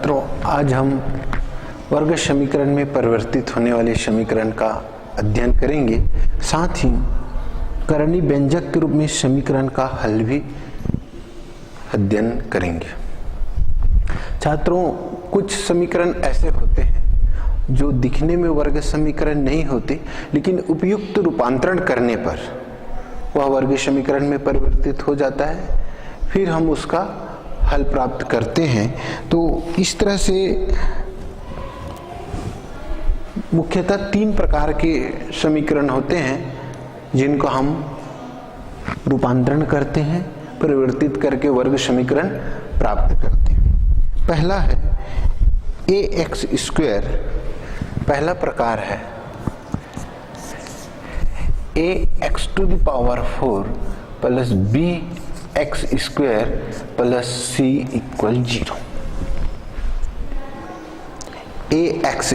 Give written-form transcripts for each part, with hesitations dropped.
छात्रों, आज हम वर्ग समीकरण में परिवर्तित होने वाले समीकरण का अध्ययन करेंगे। साथ ही करणीय व्यंजक के रूप में समीकरण का हल भी अध्ययन करेंगे। छात्रों, कुछ समीकरण ऐसे होते हैं जो दिखने में वर्ग समीकरण नहीं होते, लेकिन उपयुक्त रूपांतरण करने पर वह वर्ग समीकरण में परिवर्तित हो जाता है। फिर हम उसका हल प्राप्त करते हैं। तो इस तरह से मुख्यतः 3 प्रकार के समीकरण होते हैं जिनको हम रूपांतरण करते हैं, परिवर्तित करके वर्ग समीकरण प्राप्त करते हैं। पहला है ax स्क्वायर। पहला प्रकार है ax to the power 4 plus bx square plus c equal 0। ax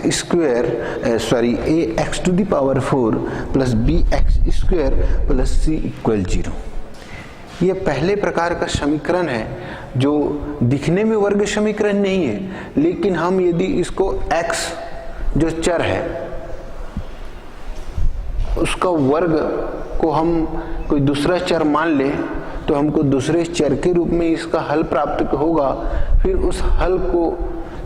to the power 4 plus bx square plus c equal 0। ये पहले प्रकार का समीकरण है जो दिखने में वर्ग समीकरण नहीं है, लेकिन हम यदि इसको x जो चर है उसका वर्ग को हम कोई दूसरा चर मान लें तो हमको दूसरे चर के रूप में इसका हल प्राप्त होगा। फिर उस हल को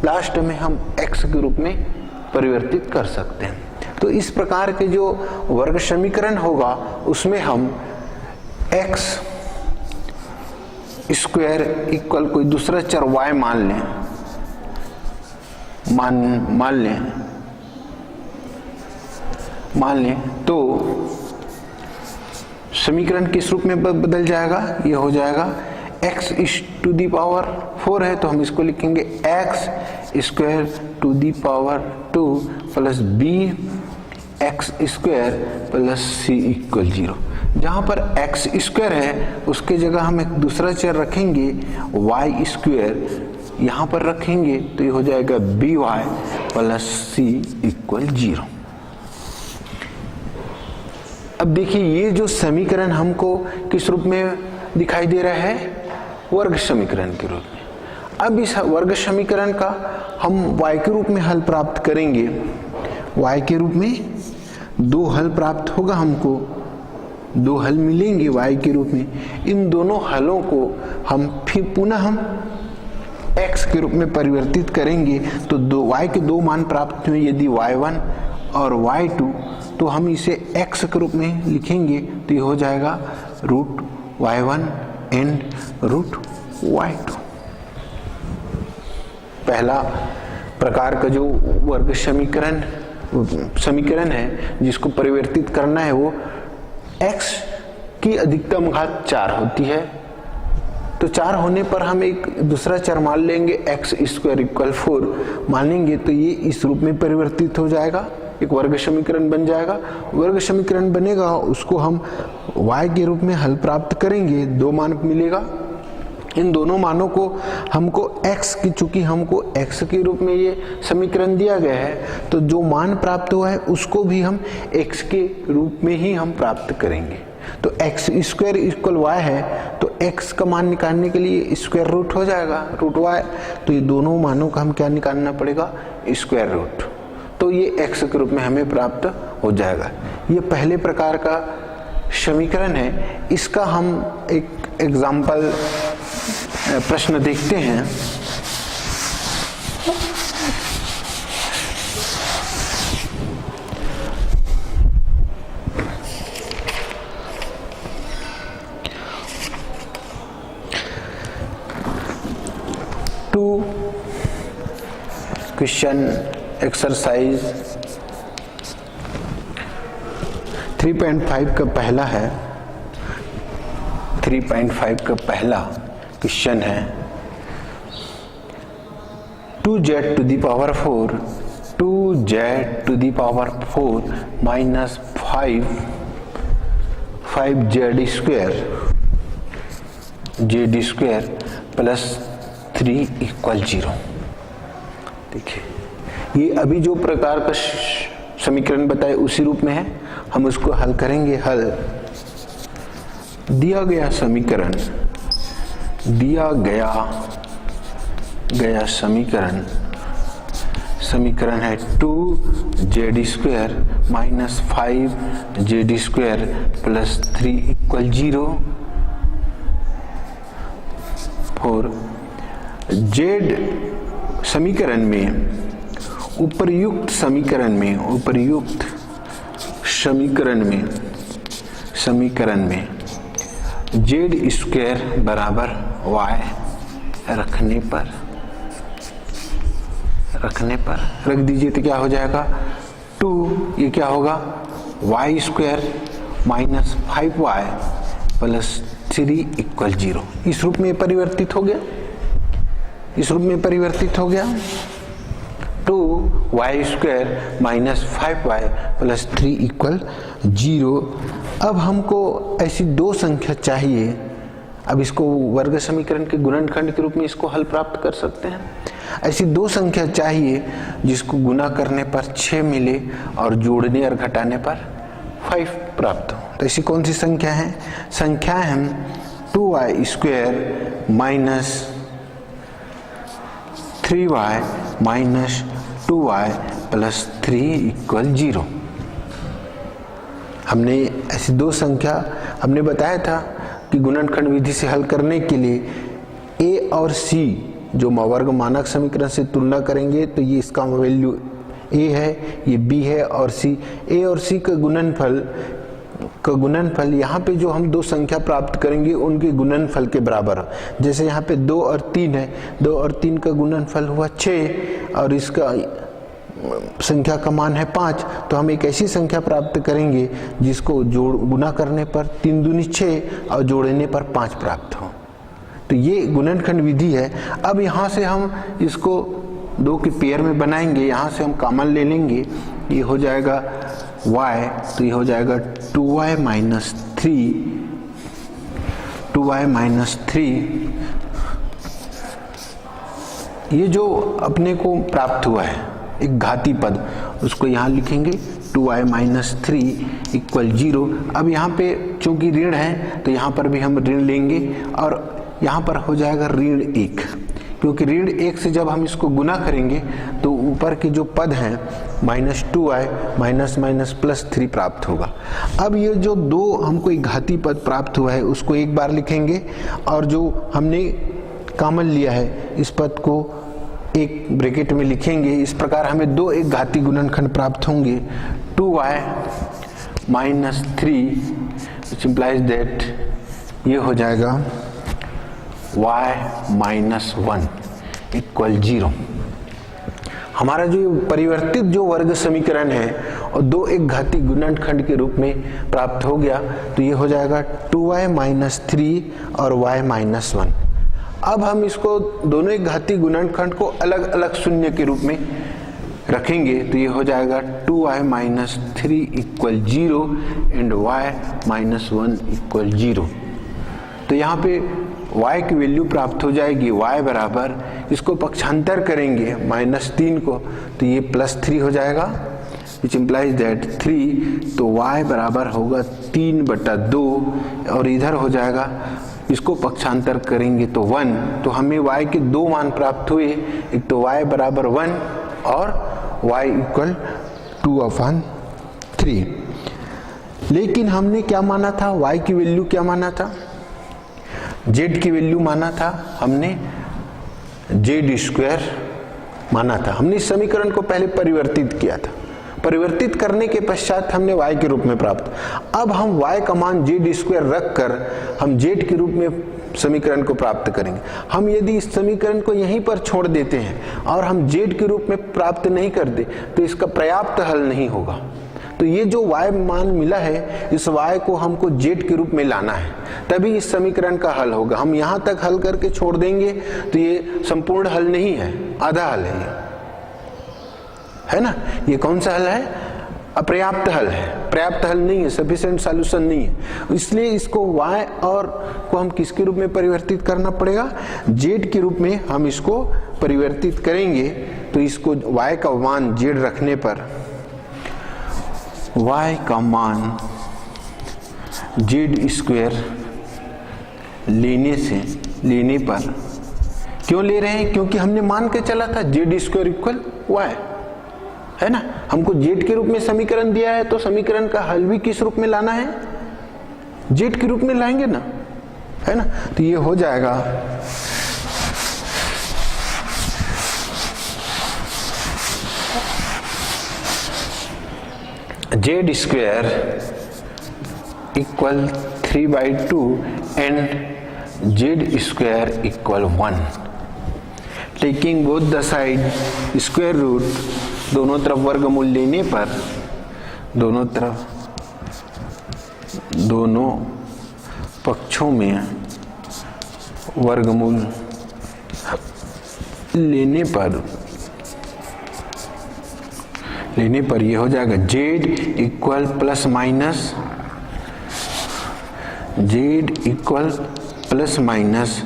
लास्ट में हम x के रूप में परिवर्तित कर सकते हैं। तो इस प्रकार के जो वर्ग समीकरण होगा उसमें हम x स्क्वायर इक्वल कोई दूसरा चर y मान लें तो समीकरण किस रूप में बदल जाएगा? ये हो जाएगा x टू दी पावर 4 है तो हम इसको लिखेंगे x square to the power 2 plus b x square plus c equal 0। जहां पर x स्क्वायर है उसके जगह हम एक दूसरा चर रखेंगे y स्क्वायर, यहां पर रखेंगे तो ये हो जाएगा by प्लस c इक्वल 0। अब देखिए, ये जो समीकरण हमको किस रूप में दिखाई दे रहा है? वर्ग समीकरण के रूप में। अब इस वर्ग समीकरण का हम y के रूप में हल प्राप्त करेंगे। y के रूप में 2 हल प्राप्त होगा, हमको 2 हल मिलेंगे y के रूप में। इन दोनों हलों को हम फिर पुनः हम x के रूप में परिवर्तित करेंगे तो y के 2 मान प्राप्त हुए। यदि y1 और y2 तो हम इसे x के रूप में लिखेंगे तो ये हो जाएगा root y1 and root y2। पहला प्रकार का जो वर्ग समीकरण है जिसको परिवर्तित करना है वो x की अधिकतम घात 4 होती है। तो 4 होने पर हम एक दूसरा चर मान लेंगे x स्क्वायर इक्वल 4 मानेंगे तो ये इस रूप में परिवर्तित हो जाएगा, एक वर्ग समीकरण बन जाएगा। वर्ग समीकरण बनेगा, उसको हम y के रूप में हल प्राप्त करेंगे। 2 मान मिलेगा। इन दोनों मानों को हमको x की, चूंकि हमको x के रूप में ये समीकरण दिया गया है तो जो मान प्राप्त हुआ है उसको भी हम x के रूप में ही हम प्राप्त करेंगे। तो x स्क्वायर इक्वल y है तो x का मान निकालने के लिए स्क्वायर रूट हो जाएगा, रूट y। तो ये दोनों मानों का हम क्या निकालना पड़ेगा? Square root. तो ये x के रूप में हमें प्राप्त हो जाएगा। ये पहले प्रकार का समीकरण है। इसका हम एक एग्जाम्पल प्रश्न देखते हैं। क्वेश्चन एक्सरसाइज 3.5 का पहला है। 3.5 का पहला क्वेश्चन है 2z to the power 4 2z to the power 4 minus 5z square plus 3 equal 0। देखिए, ये अभी जो प्रकार का समीकरण बताए उसी रूप में है। हम उसको हल करेंगे। हल दिया गया समीकरण, दिया गया गया समीकरण है 2z² minus 5z² plus 3 equal 0 और z समीकरण में उपर्युक्त समीकरण में z² बराबर y रखने पर रख दीजिए तो क्या हो जाएगा 2, ये क्या होगा y² minus 5y plus 3 equal 0। इस रूप में परिवर्तित हो गया 2y² minus 5y plus 3 equal 0। अब हमको ऐसी दो संख्या चाहिए, अब इसको वर्ग समीकरण के गुणनखंड के रूप में इसको हल प्राप्त कर सकते हैं। ऐसी दो संख्या चाहिए जिसको गुना करने पर 6 मिले और जोड़ने और घटाने पर 5 प्राप्त हो। तो ऐसी कौन सी संख्या है? संख्या है 2y² minus 3y minus 2y plus 3 equal 0। हमने ऐसी दो संख्या हमने बताया था कि गुणनखंड विधि से हल करने के लिए a और c जो वर्ग मानक समीकरण से तुलना करेंगे तो ये इसका वैल्यू a है, ये b है और c। a और c का गुणनफल यहाँ पे जो हम दो संख्या प्राप्त करेंगे उनके गुणनफल के बराबर। जैसे यहाँ पे 2 और 3 है, 2 और 3 का गुणनफल हुआ 6 और इसका संख्या का मान है 5। तो हम एक ऐसी संख्या प्राप्त करेंगे जिसको गुना करने पर 3 दूनी 6 और जोड़ने पर 5 प्राप्त हो। तो ये गुणनखंड विधि है। अब यहाँ से हम इसको दो के पेयर में बनाएंगे, यहाँ से हम कॉमन ले लेंगे, ये हो जाएगा y, तो ये हो जाएगा 2y माइनस 3। ये जो अपने को प्राप्त हुआ है एक घाती पद, उसको यहाँ लिखेंगे 2y माइनस 3 इक्वल 0। अब यहाँ पे चूंकि ऋण है तो यहाँ पर भी हम ऋण लेंगे और यहाँ पर हो जाएगा ऋण 1, क्योंकि ऋण 1 से जब हम इसको गुना करेंगे तो ऊपर के जो पद हैं minus 2y minus minus plus 3 प्राप्त होगा। अब ये जो दो हमको एक घाती पद प्राप्त हुआ है उसको एक बार लिखेंगे और जो हमने कॉमन लिया है इस पद को एक ब्रैकेट में लिखेंगे। इस प्रकार हमें दो एक घाती गुणनखंड प्राप्त होंगे 2y minus 3 which implies that ये हो जाएगा y माइनस 1 इक्वल 0। हमारा जो परिवर्तित जो वर्ग समीकरण है और दो एक घाती गुणनखंड के रूप में प्राप्त हो गया, तो ये हो जाएगा 2y माइनस 3 और y माइनस 1। अब हम इसको दोनों एक घाती गुणनखंड को अलग अलग शून्य के रूप में रखेंगे, तो ये हो जाएगा 2y minus 3 equal 0 and y minus 1 equal 0। तो यहाँ पे y की वैल्यू प्राप्त हो जाएगी, y बराबर इसको पक्षांतर करेंगे माइनस 3 को तो ये प्लस 3 हो जाएगा विच इम्प्लाइज दैट 3, तो y बराबर होगा 3/2 और इधर हो जाएगा इसको पक्षांतर करेंगे तो 1। तो हमें y के दो मान प्राप्त हुए, एक तो y बराबर 1 और y इक्वल 2/3। लेकिन हमने क्या माना था, y की वैल्यू क्या माना था, z की वैल्यू माना था हमने z² माना था। हमने इस समीकरण को पहले परिवर्तित किया था, परिवर्तित करने के पश्चात हमने y के रूप में प्राप्त। अब हम y का मान z² रखकर हम z के रूप में समीकरण को प्राप्त करेंगे। हम यदि इस समीकरण को यहीं पर छोड़ देते हैं और हम z के रूप में प्राप्त नहीं करते तो इसका पर्याप्त हल नहीं होगा। तो ये जो y मान मिला है इस y को हमको z के रूप में लाना है, तभी इस समीकरण का हल होगा। हम यहाँ तक हल करके छोड़ देंगे तो ये संपूर्ण हल नहीं है, आधा हल है ना। ये कौन सा हल है, अपर्याप्त हल है, पर्याप्त हल नहीं है, सफिशिएंट सॉल्यूशन नहीं है। इसलिए इसको y और को हम किसके रूप में परिवर्तित करना पड़ेगा, z के रूप में हम इसको परिवर्तित करेंगे। तो इसको y का मान z रखने पर y का मान z² लेने पर क्यों ले रहे हैं? क्योंकि हमने मान के चला था जेड स्क्वायर इक्वल वाई, है ना। हमको जेड के रूप में समीकरण दिया है तो समीकरण का हल भी किस रूप में लाना है? जेड के रूप में लाएंगे ना, है ना। तो ये हो जाएगा Z square equal 3/2 and Z square equal 1। Taking both the side square root, दोनों तरफ वर्गमूल लेने पर, दोनों पक्षों में वर्गमूल लेने पर ये हो जाएगा जेड इक्वल प्लस माइनस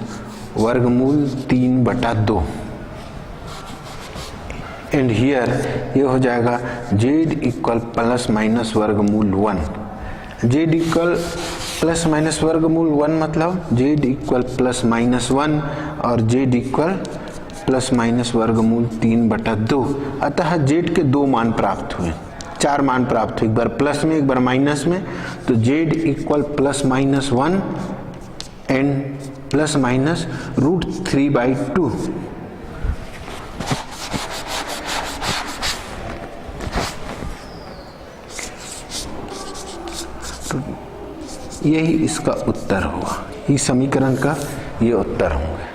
वर्गमूल 3/2 एंड हियर ये हो जाएगा जेड इक्वल प्लस माइनस वर्गमूल 1। जेड इक्वल प्लस माइनस वर्गमूल 1 मतलब जेड इक्वल प्लस माइनस 1 और जेड इक्वल प्लस माइनस वर्गमूल 3/2। अतः जेड के दो मान प्राप्त हुए, 4 मान प्राप्त हुए, एक बार प्लस में एक बार माइनस में। तो Z equal plus minus 1 and plus minus √3/2। तो यही इसका उत्तर होगा, इस समीकरण का ये उत्तर होंगे।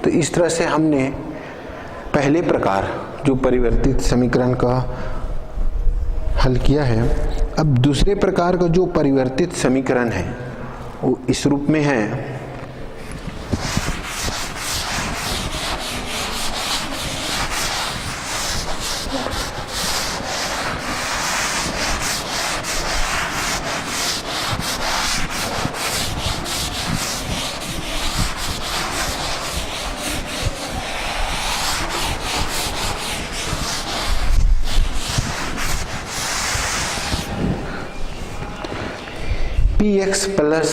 तो इस तरह से हमने पहले प्रकार जो परिवर्तित समीकरण का हल किया है। अब दूसरे प्रकार का जो परिवर्तित समीकरण है वो इस रूप में है। px plus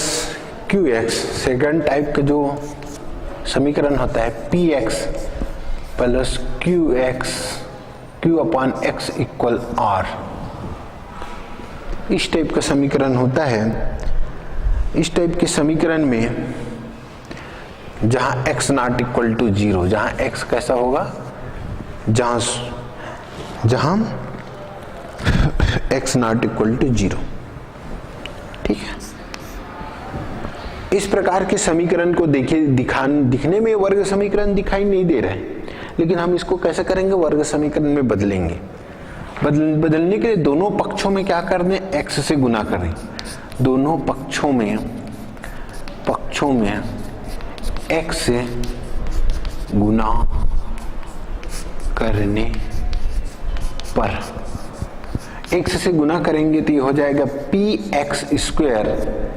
qx, second type का जो समीकरण होता है px plus qx, q/x equal r, इस टाइप का समीकरण होता है। इस टाइप के समीकरण में जहां x नॉट इक्वल टू 0, जहां x कैसा होगा, जहां x नॉट इक्वल टू 0, ठीक है। इस प्रकार के समीकरण को दिखने में वर्ग समीकरण दिखाई नहीं दे रहे, लेकिन हम इसको कैसे करेंगे, वर्ग समीकरण में बदलेंगे। बदलने के लिए दोनों पक्षों में क्या कर दें, x से गुना करें। दोनों पक्षों में x से गुना करने पर, x से गुना करेंगे तो ये हो जाएगा px स्क्वायर,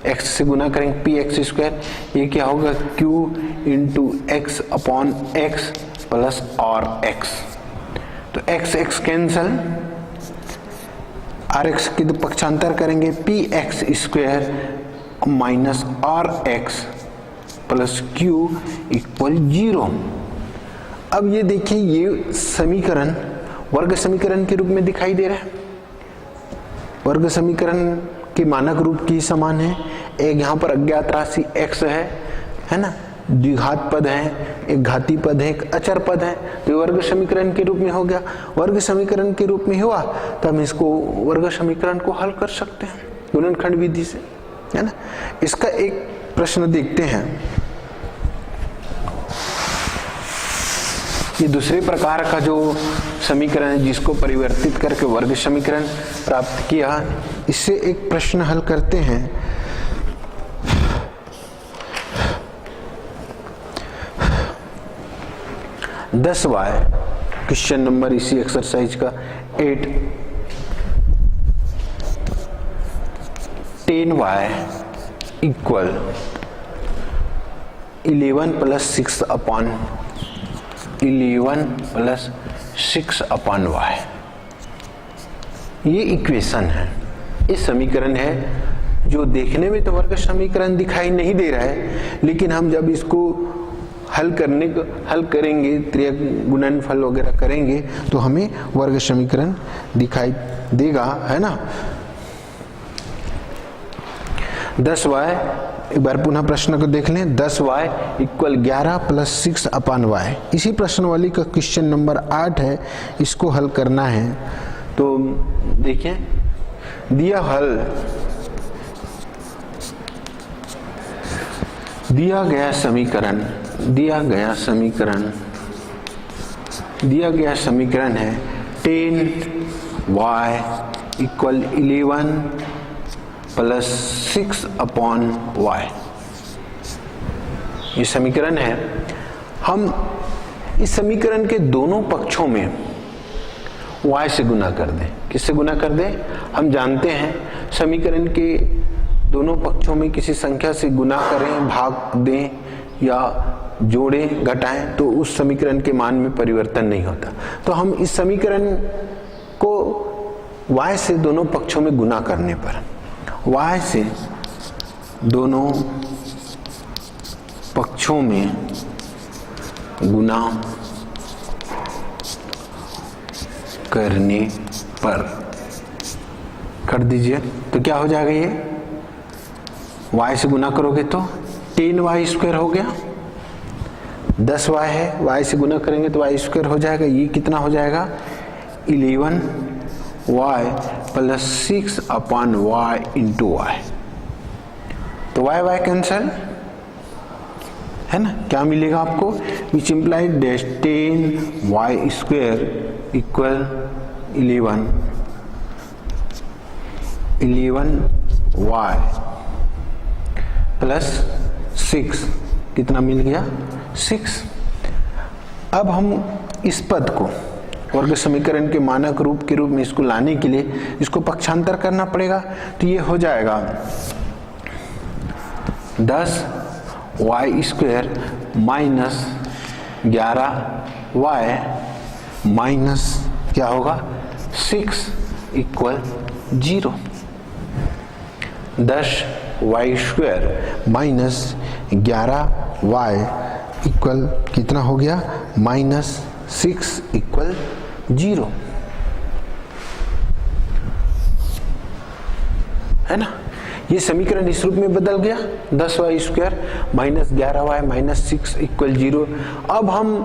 x से गुना करेंगे px स्क्वायर, ये क्या होगा q into x upon x plus और x। तो x कैंसल, rx की तो पक्षांतर करेंगे px square minus rx plus q equal 0। अब ये देखिए, ये समीकरण वर्ग समीकरण के रूप में दिखाई दे रहा है। वर्ग समीकरण के मानक रूप की समान है। एक यहाँ पर अज्ञात राशि x है ना, द्विघात पद है, एक घाती पद है, एक अचर पद है, तो ये वर्ग समीकरण के रूप में हो गया। वर्ग समीकरण के रूप में हुआ तो हम इसको वर्ग समीकरण को हल कर सकते हैं गुणनखंड विधि से, है ना। इसका एक प्रश्न देखते हैं। ये दूसरे प्रकार का जो समीकरण है जिसको परिवर्तित करके वर्ग समीकरण प्राप्त किया, इससे एक प्रश्न हल करते हैं। दस वाई, क्वेश्चन नंबर इसी एक्सरसाइज का 8, 10y equal 11 plus 6 upon 11 plus 6 upon y, ये इक्वेशन है, ये समीकरण है जो देखने में तो वर्ग समीकरण दिखाई नहीं दे रहा है, लेकिन हम जब इसको हल करेंगे, त्रिज्यीय गुणनफल वगैरह करेंगे तो हमें वर्ग समीकरण दिखाई देगा, है ना। 10y, एक बार पुनः प्रश्न को देख लें। 10y इक्वल 11 प्लस 6 अपान y। इसी प्रश्नवाली का क्वेश्चन नंबर 8 है, इसको हल करना है। तो देखिए, दिया गया समीकरण है 10y equal 11 plus 6 upon y। ये समीकरण है। हम इस समीकरण के दोनों पक्षों में y से गुना कर दें। किससे गुना कर दें? हम जानते हैं समीकरण के दोनों पक्षों में किसी संख्या से गुना करें, भाग दें या जोड़ें, घटाएं तो उस समीकरण के मान में परिवर्तन नहीं होता। तो हम इस समीकरण को y से दोनों पक्षों में गुना करने पर, y से दोनों पक्षों में गुना करने पर कर दीजिए तो क्या हो जाएगा? ये y से गुना करोगे तो 10y स्क्वायर हो गया। 10y है, y से गुना करेंगे तो y स्क्वायर हो जाएगा। ये कितना हो जाएगा? 11y plus 6 upon y into y। तो y कैंसल, है ना। क्या मिलेगा आपको? Which implied dash 10y square equal 11y plus 6, कितना मिल गया? 6। अब हम इस पद को वर्ग समीकरण के मानक रूप के रूप में इसको लाने के लिए इसको पक्षांतर करना पड़ेगा। तो ये हो जाएगा 10y square minus 11y minus क्या होगा? 6 equal 0। 10y square minus 11y equal कितना हो गया? माइनस 6 इक्वल 0, है ना। ये समीकरण इस रूप में बदल गया, 10y square minus 11y minus 6 equal 0। अब हम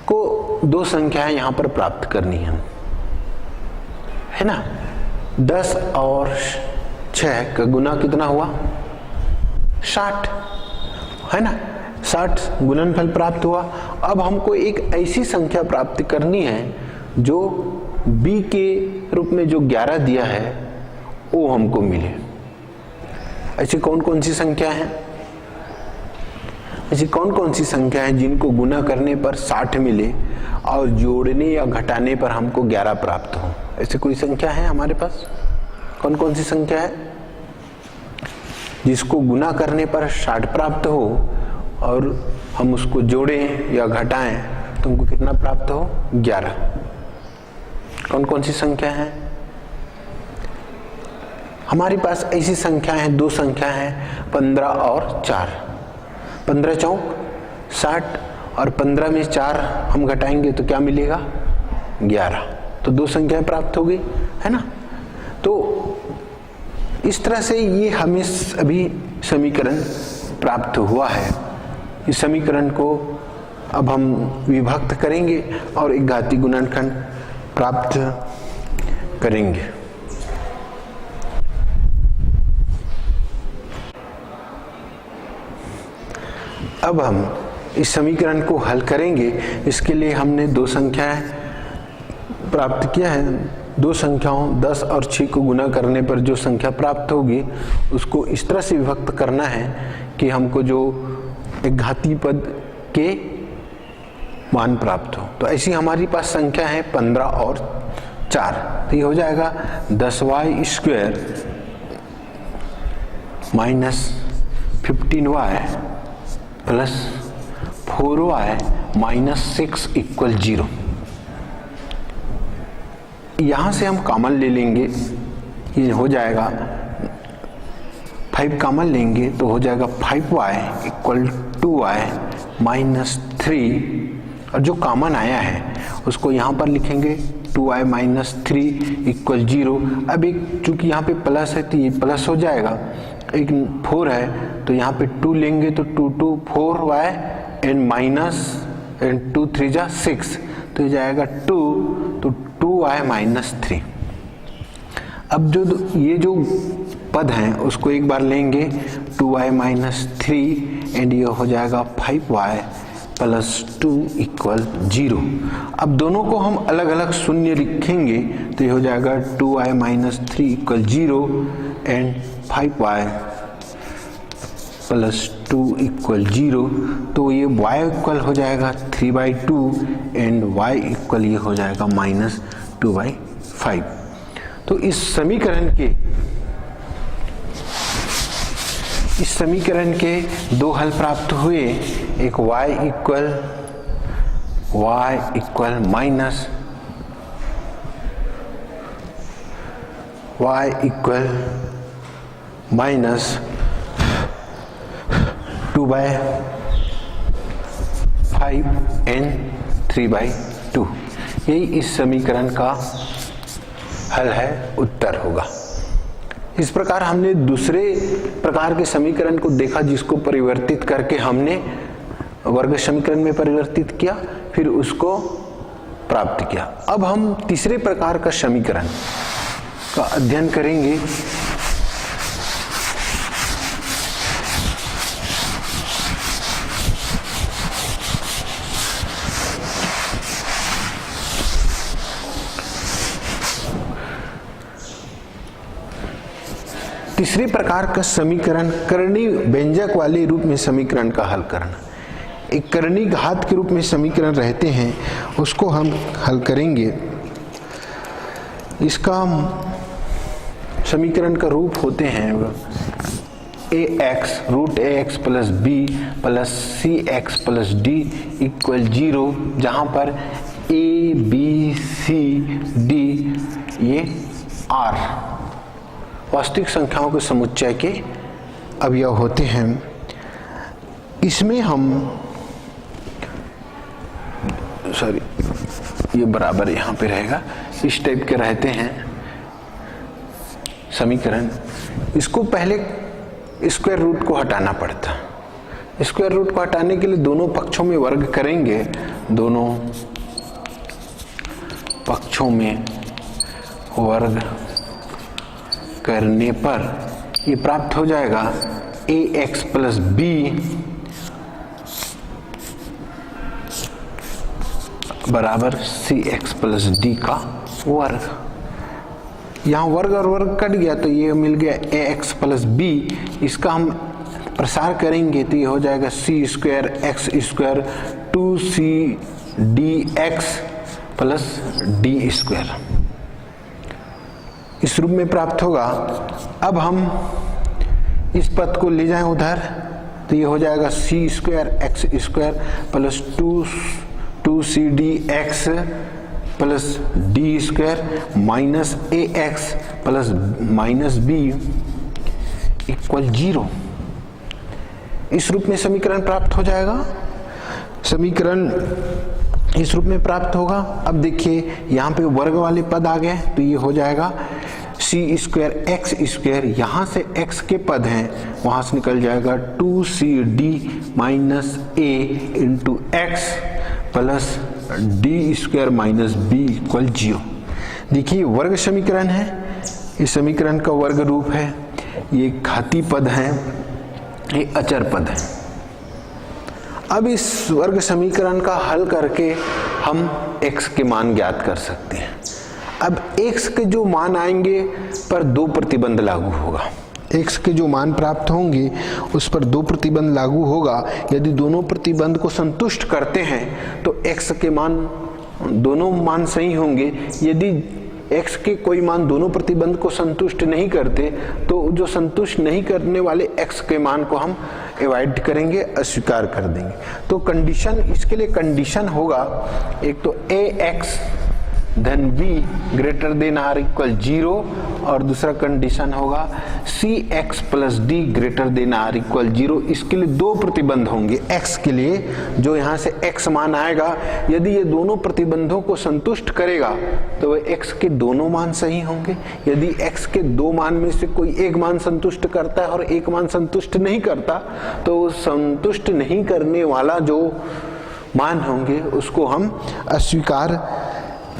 को दो संख्याएं यहां पर प्राप्त करनी है ना। 10 और 6 का गुना कितना हुआ? 60, है ना। 60 गुणनफल प्राप्त हुआ। अब हमको एक ऐसी संख्या प्राप्त करनी है जो b के रूप में जो 11 दिया है वो हमको मिले। ऐसी कौन कौन सी संख्या है? ऐसी कौन कौन सी संख्या है जिनको गुना करने पर 60 मिले और जोड़ने या घटाने पर हमको 11 प्राप्त हो? ऐसी कोई संख्या है हमारे पास? कौन कौन सी संख्या है जिसको गुना करने पर 60 प्राप्त हो और हम उसको जोड़ें या घटाएं तो हमको कितना प्राप्त हो? 11। कौन कौन सी संख्या है हमारे पास? ऐसी संख्या है, दो संख्या है, 15 और 4। 15 चौक 60 और 15 में 4 हम घटाएंगे तो क्या मिलेगा? 11। तो दो संख्याएं प्राप्त हो गई, है ना। तो इस तरह से ये हमें अभी समीकरण प्राप्त हुआ है। इस समीकरण को अब हम विभक्त करेंगे और एक घातीय गुणनखंड प्राप्त करेंगे। अब हम इस समीकरण को हल करेंगे। इसके लिए हमने दो संख्याएं प्राप्त किया है। दो संख्याओं 10 और 6 को गुना करने पर जो संख्या प्राप्त होगी उसको इस तरह से विभक्त करना है कि हमको जो एक घातीय पद के मान प्राप्त हो। तो ऐसी हमारी पास संख्या है 15 और 4। तो ये हो जाएगा 10y square minus 15y plus 4y minus 6 equal 0। यहां से हम कॉमन ले लेंगे, ये हो जाएगा 5 कॉमन लेंगे तो हो जाएगा 5y इक्वल 2y माइनस 3, और जो कॉमन आया है उसको यहाँ पर लिखेंगे 2y माइनस 3 इक्वल 0। अब एक चूंकि यहाँ पे प्लस है तो ये प्लस हो जाएगा, एक 4 है तो यहाँ पे 2 लेंगे तो 2 4y एंड माइनस एंड 2 3 जा 6, तो ये जाएगा 2, तो 2y माइनस 3। अब जो ये जो पद हैं उसको एक बार लेंगे 2y माइनस 3 एंड ये हो जाएगा 5y प्लस 2 इक्वल 0। अब दोनों को हम अलग अलग शून्य लिखेंगे तो ये हो जाएगा 2y minus 3 equal 0 and 5y plus 2 equal 0, तो ये y इक्वल हो जाएगा 3/2 एंड y इक्वल ये हो जाएगा माइनस 2/5। तो इस समीकरण के दो हल प्राप्त हुए, एक y इक्वल माइनस 2/5 एंड 3/2, यही इस समीकरण का हल है, उत्तर होगा। इस प्रकार हमने दूसरे प्रकार के समीकरण को देखा जिसको परिवर्तित करके हमने वर्ग समीकरण में परिवर्तित किया, फिर उसको प्राप्त किया। अब हम तीसरे प्रकार का समीकरण का अध्ययन करेंगे। तीसरे प्रकार का समीकरण करणी व्यंजक वाले रूप में समीकरण का हल करना। एक करणी घात के रूप में समीकरण रहते हैं, उसको हम हल करेंगे। इसका समीकरण का रूप होते हैं ax plus b plus cx plus d equal 0, जहां पर a b c d ये r वास्तविक संख्याओं के समुच्चय के अवयव होते हैं। इसमें हम ये बराबर यहाँ पे रहेगा, इस टाइप के रहते हैं समीकरण। इसको पहले स्क्वायर रूट को हटाना पड़ता। स्क्वायर रूट को हटाने के लिए दोनों पक्षों में वर्ग करेंगे, दोनों पक्षों में वर्ग करने पर ये प्राप्त हो जाएगा ax प्लस b बराबर cx प्लस d का वर्ग। यहाँ वर्ग और वर्ग कट गया तो ये मिल गया ax प्लस b। इसका हम प्रसार करेंगे तो ये हो जाएगा c square x square 2c dx plus d square, इस रूप में प्राप्त होगा। अब हम इस पद को ले जाएं उधर तो ये हो जाएगा c square x square plus 2c dx plus d square minus ax plus minus b equal 0। इस रूप में समीकरण प्राप्त हो जाएगा। समीकरण इस रूप में प्राप्त होगा। अब देखिए यहाँ पे वर्ग वाले पद आ गए तो ये हो जाएगा c स्क्वायर x स्क्वायर, यहाँ से x के पद हैं वहाँ से निकल जाएगा 2cd minus a into x plus d square minus b equal 0। देखिए वर्ग समीकरण है, इस समीकरण का वर्ग रूप है, ये घाती पद हैं, ये अचर पद है। अब इस वर्ग समीकरण का हल करके हम x के मान ज्ञात कर सकते हैं। अब x के जो मान आएंगे पर दो प्रतिबंध लागू होगा। x के जो मान प्राप्त होंगे उस पर दो प्रतिबंध लागू होगा। यदि दोनों प्रतिबंध को संतुष्ट करते हैं तो x के मान दोनों मान सही होंगे। यदि x के कोई मान दोनों प्रतिबंध को संतुष्ट नहीं करते तो जो संतुष्ट नहीं करने वाले x के मान को हम अवॉइड करेंगे, अस्वीकार कर देंगे। तो कंडीशन, इसके लिए कंडीशन होगा एक तो ax धन b greater than or equal 0 और दूसरा कंडीशन होगा C X plus D greater than or equal 0। इसके लिए दो प्रतिबंध होंगे x के लिए, जो यहाँ से x मान आएगा, यदि ये दोनों प्रतिबंधों को संतुष्ट करेगा तो वह x के दोनों मान सही होंगे। यदि x के दो मान में से कोई एक मान संतुष्ट करता है और एक मान संतुष्ट नहीं करता, तो संतुष्ट नहीं करने वाला जो मान होंगे उसको हम अस्वीकार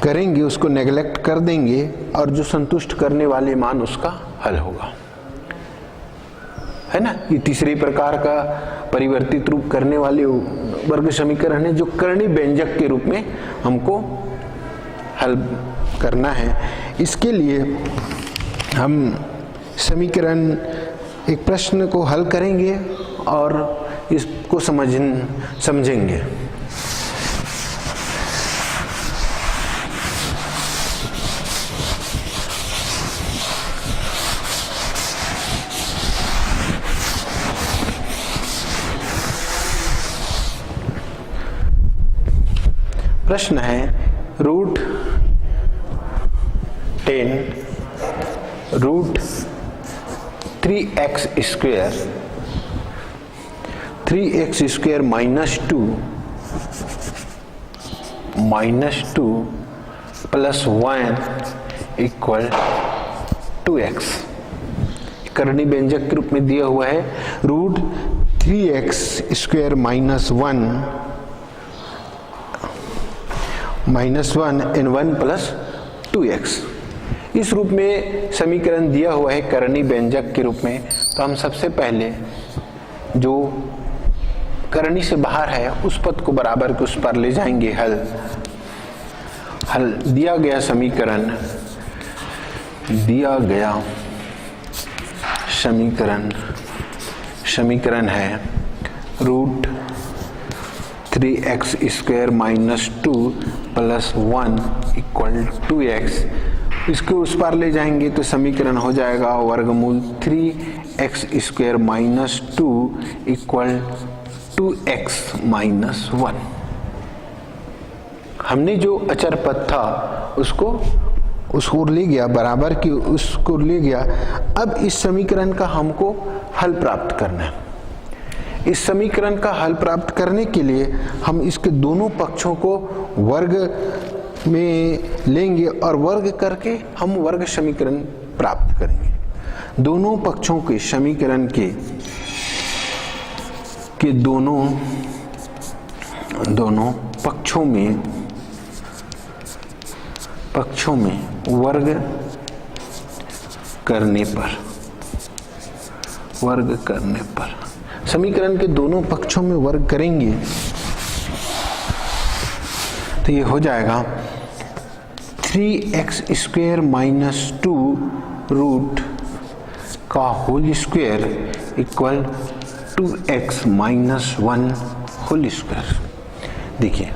करेंगे, उसको नेग्लेक्ट कर देंगे, और जो संतुष्ट करने वाले मान उसका हल होगा, है ना। ये तीसरे प्रकार का परिवर्तित रूप करने वाले वर्ग समीकरण है जो करणीय व्यंजक के रूप में हमको हल करना है। इसके लिए हम समीकरण एक प्रश्न को हल करेंगे और इसको समझेंगे। प्रश्न है root 10 root 3x square minus 2 plus 1 equal 2x करणीय व्यंजक के रूप में दिया हुआ है। Root 3x square minus 1 and 1 plus 2x, इस रूप में समीकरण दिया हुआ है करणीय व्यंजक के रूप में। तो हम सबसे पहले जो करणीय से बाहर है उस पद को बराबर के उस पर ले जाएंगे। हल दिया गया समीकरण है root 3x square minus 2 plus 1 equal 2x, इसको उस पार ले जाएंगे तो समीकरण हो जाएगा वर्गमूल 3x square minus 2 equal 2x minus 1। हमने जो अचर पद था उसको ले गया, बराबर की उसको ले गया। अब इस समीकरण का हमको हल प्राप्त करना है। इस समीकरण का हल प्राप्त करने के लिए हम इसके दोनों पक्षों को वर्ग में लेंगे और वर्ग करके हम वर्ग समीकरण प्राप्त करेंगे। दोनों पक्षों के समीकरण के दोनों पक्षों में वर्ग करने पर समीकरण के दोनों पक्षों में वर्ग करेंगे तो ये हो जाएगा 3x स्क्वायर माइनस 2 रूट का whole square equal 2x minus 1 whole square. देखिए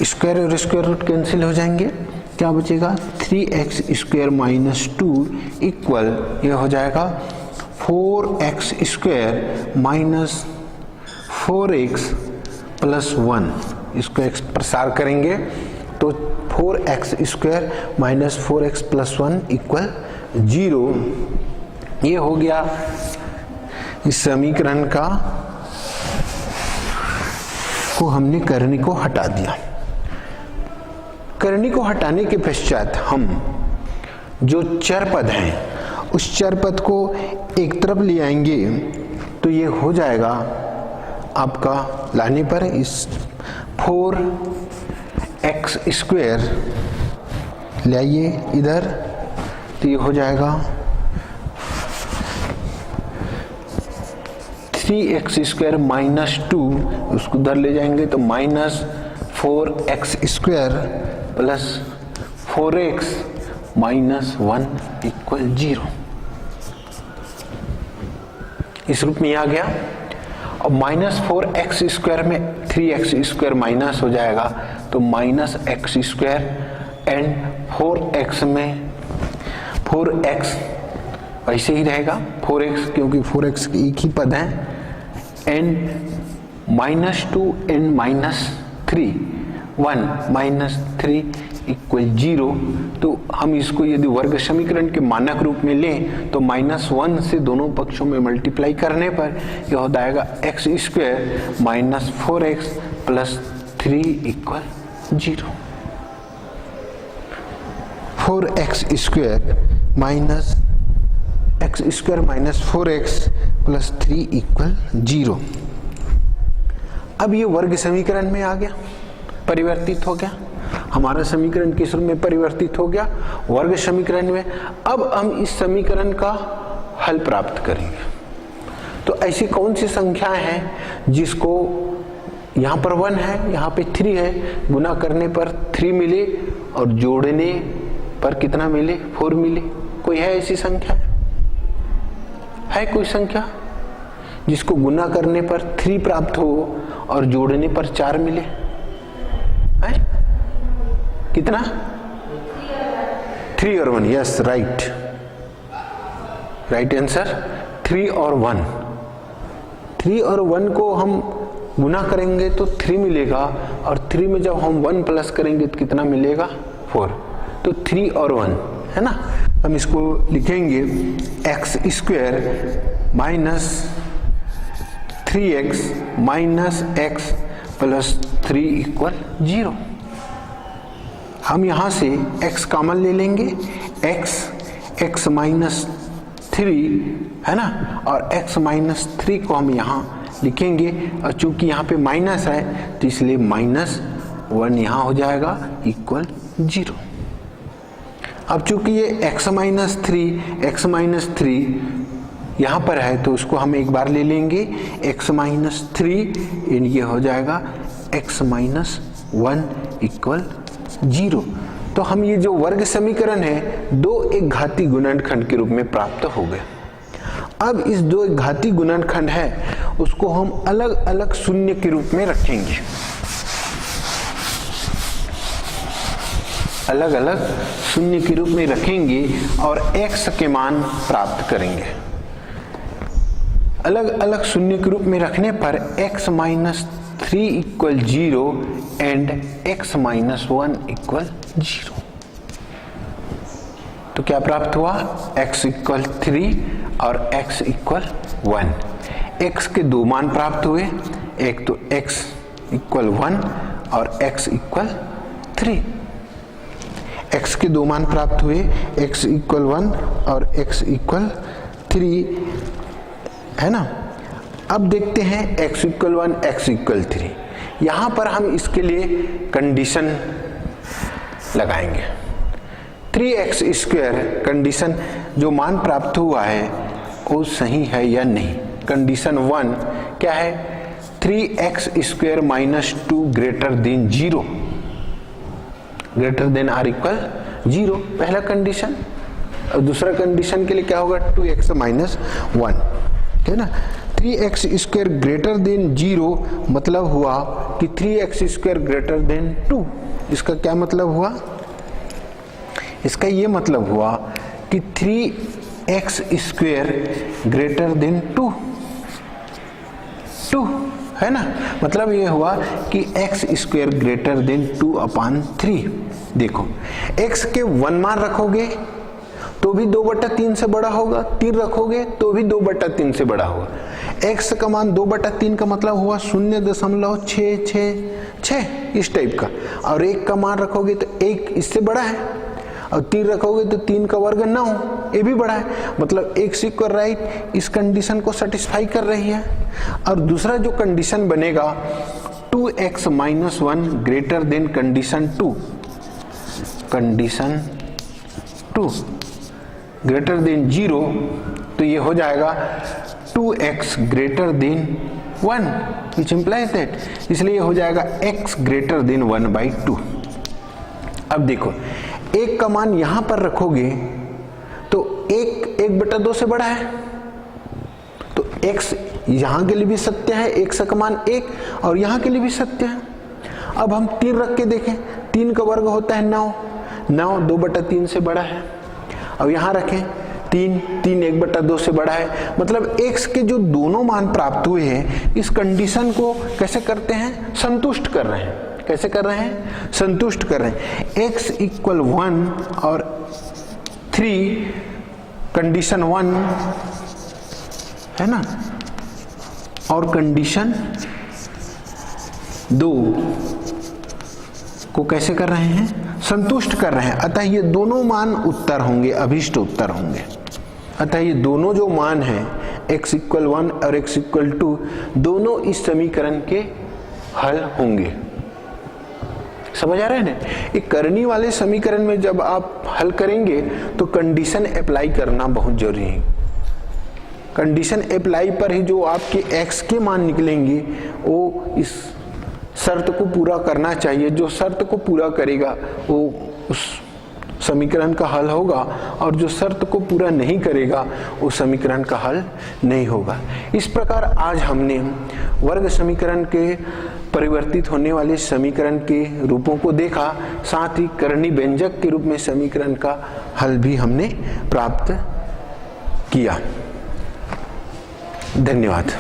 स्क्वायर और स्क्वायर रूट कैंसिल हो जाएंगे, क्या बचेगा 3x स्क्वायर माइनस 2 इक्वल ये हो जाएगा 4x square minus 4x plus 1। इसको x प्रसार करेंगे तो 4x square minus 4x plus 1 equal 0। ये हो गया इस समीकरण का को हमने करणीय को हटा दिया। करणीय को हटाने के पश्चात हम जो चर पद हैं उस चर पद को एक तरफ ले आएंगे तो ये हो जाएगा आपका लाने पर इस 4x स्क्वायर ले आइए इधर तो ये हो जाएगा 3x स्क्वायर माइनस 2, उसको उधर ले जाएंगे तो minus 4x square plus 4x minus 1 equal 0। इस रूप में आ गया। और माइनस 4x स्क्वायर में 3x स्क्वायर माइनस हो जाएगा तो minus x square and 4x में 4x वैसे ही रहेगा 4x क्योंकि 4x एक ही पद है and minus 2 and minus 3 1 minus 3 equal 0, तो हम इसको यदि वर्ग समीकरण के मानक रूप में लें तो -1 से दोनों पक्षों में मल्टीप्लाई करने पर यह हो जाएगा x square minus 4x plus 3 equal 0। 4x square minus x square minus 4x plus 3 equal 0। अब ये वर्ग समीकरण में आ गया, परिवर्तित हो गया। हमारा समीकरण किस रूप में परिवर्तित हो गया? वर्ग समीकरण में। अब हम इस समीकरण का हल प्राप्त करेंगे। तो ऐसी कौन सी संख्याएं हैं जिसको यहाँ पर 1 है, यहाँ पे 3 है, गुना करने पर 3 मिले और जोड़ने पर कितना मिले? 4 मिले। कोई है ऐसी संख्या? है कोई संख्या जिसको गुना करने पर 3 प्राप्त हो और जोड़ने पर 4 मिले? है? कितना? 3 और 1। यस, राइट आंसर 3 और 1। 3 और 1 को हम गुना करेंगे तो 3 मिलेगा और 3 में जब हम 1 प्लस करेंगे तो कितना मिलेगा? 4। तो 3 और 1 है ना। हम इसको लिखेंगे x square minus 3x minus x plus 3 equal 0। हम यहां से x कॉमन ले लेंगे, x माइनस 3 है ना, और x माइनस 3 को हम यहाँ लिखेंगे और चूंकि यहाँ पे माइनस है तो इसलिए -1 यहाँ हो जाएगा इक्वल 0। अब चूंकि ये x माइनस 3 यहाँ पर है तो उसको हम एक बार ले लेंगे, x माइनस 3 ये हो जाएगा x माइनस 1 इक्वल 0। तो हम ये जो वर्ग समीकरण है दो एक घाती गुणनखंड के रूप में प्राप्त हो गए। अब इस दो एक घाती गुणनखंड है उसको हम अलग अलग शून्य के रूप में रखेंगे, अलग अलग शून्य के रूप में रखेंगे और x के मान प्राप्त करेंगे। अलग अलग शून्य के रूप में रखने पर x minus 3 equal 0 and x minus 1 equal 0। तो क्या प्राप्त हुआ? x इक्वल 3 और x इक्वल 1। x के दो मान प्राप्त हुए, एक तो x इक्वल 1 और x इक्वल 3। x के दो मान प्राप्त हुए, x इक्वल 1 और x इक्वल 3 है ना। अब देखते हैं x इक्वल 1 x इक्वल 3। यहां पर हम इसके लिए कंडीशन लगाएंगे। 3x स्क्वायर कंडीशन जो मान प्राप्त हुआ है वो सही है या नहीं। कंडीशन 1 क्या है? 3x square minus 2 greater than 0, greater than or equal 0, पहला कंडीशन। और दूसरा कंडीशन के लिए क्या होगा? 2x माइनस 1 है ना। 3x स्क्वायर ग्रेटर देन 0 मतलब हुआ कि 3x स्क्वायर ग्रेटर देन 2। इसका क्या मतलब हुआ? इसका ये मतलब हुआ कि 3x स्क्वायर ग्रेटर देन 2 है ना। मतलब ये हुआ कि x स्क्वायर ग्रेटर देन 2/3। देखो x के 1 मान रखोगे तो भी 2/3 से बड़ा होगा, 3 रखोगे तो भी 2/3 से बड़ा होगा। x का मान 2/3 का मतलब हुआ 0.666 इस टाइप का, और 1 का मान रखोगे तो 1 इससे बड़ा है, और 3 रखोगे तो 3 का वर्ग 9, ये भी बड़ा है। मतलब x इक्वल राइट इस कंडीशन को सेटिस्फाई कर रही है। और दूसरा जो कंडीशन बनेगा 2x minus 1 greater than condition 2, condition 2 greater than 0, तो ये हो जाएगा 2x greater than 1 which implies that, इसलिए ये हो जाएगा x ग्रेटर देन 1/2। अब देखो 1 का मान यहां पर रखोगे तो 1/2 से बड़ा है, तो x यहां के लिए भी सत्य है, x का मान 1 और यहां के लिए भी सत्य है। अब हम 3 रख के देखें, 3 का वर्ग होता है 9, 2/3 से बड़ा है। अब यहां रखें 3 1/2 से बड़ा है। मतलब x के जो दोनों मान प्राप्त हुए हैं इस कंडीशन को कैसे करते हैं? संतुष्ट कर रहे हैं। कैसे कर रहे हैं, संतुष्ट कर रहे हैं। x इक्वल 1 और 3 कंडीशन 1 है ना, और कंडीशन 2 को कैसे कर रहे हैं, संतुष्ट कर रहे हैं। अतः ये दोनों मान उत्तर होंगे, अभीष्ट उत्तर होंगे। अतः ये दोनों जो मान हैं x इक्वल 1 और x इक्वल 2 दोनों इस समीकरण के हल होंगे। समझ आ रहा है ना। एक करनी वाले समीकरण में जब आप हल करेंगे तो कंडीशन अप्लाई करना बहुत जरूरी है। कंडीशन अप्लाई पर ही जो आपके x के मान निकलेंगे वो इस शर्त को पूरा करना चाहिए। जो शर्त को पूरा करेगा वो उस समीकरण का हल होगा, और जो शर्त को पूरा नहीं करेगा उस समीकरण का हल नहीं होगा। इस प्रकार आज हमने वर्ग समीकरण के परिवर्तित होने वाले समीकरण के रूपों को देखा, साथ ही करनी व्यंजक के रूप में समीकरण का हल भी हमने प्राप्त किया। धन्यवाद।